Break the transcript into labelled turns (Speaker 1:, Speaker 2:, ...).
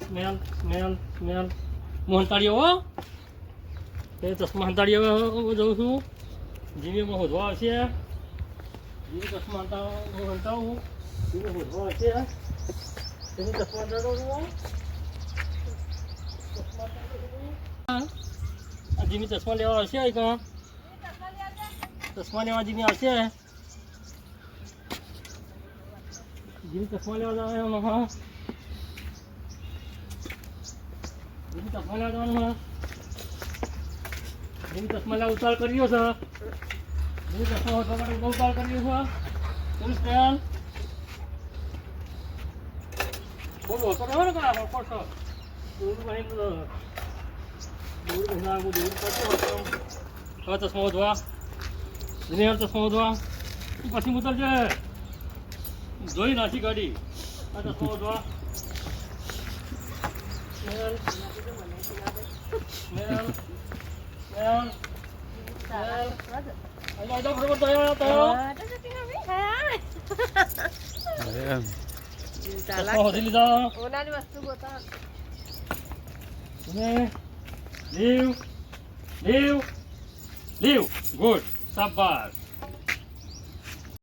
Speaker 1: smell મોહનતાળીઓ હો એ ચશ્મા હંતાડી હવે જઉં છું જીવીમાં હોધવા આવશે જીવી ચશ્મા હંતાવું જીવી હોધવા આવશે એની ચશ્મા હંતાડો છું જીમી ચશ્મા લેવા આવશે ચશ્મા લેવા જીમી આવશે જીમી ચશ્મા લેવા જવાનું હા જીમી ચશ્મા લેવા જવાનું હા જીમી ચશ્મા લેવા ઉતાર કર્યો છે જીમી ચશ્મા હોધવા માટે બહુ ઉતાર કર્યો છે પોલીસ સ્ટેશન બોલો તો રહેવા ને કરા પડશો દૂર ભાઈ દૂર ભાઈ દૂર પડતો હવે ચશ્મા હોધવા જીની ચશ્મા હોધવા પછી ઉતરજે જોઈ નાખી ગાડી આ ચશ્મા હોધવા લીવ ગુડ શાબાશ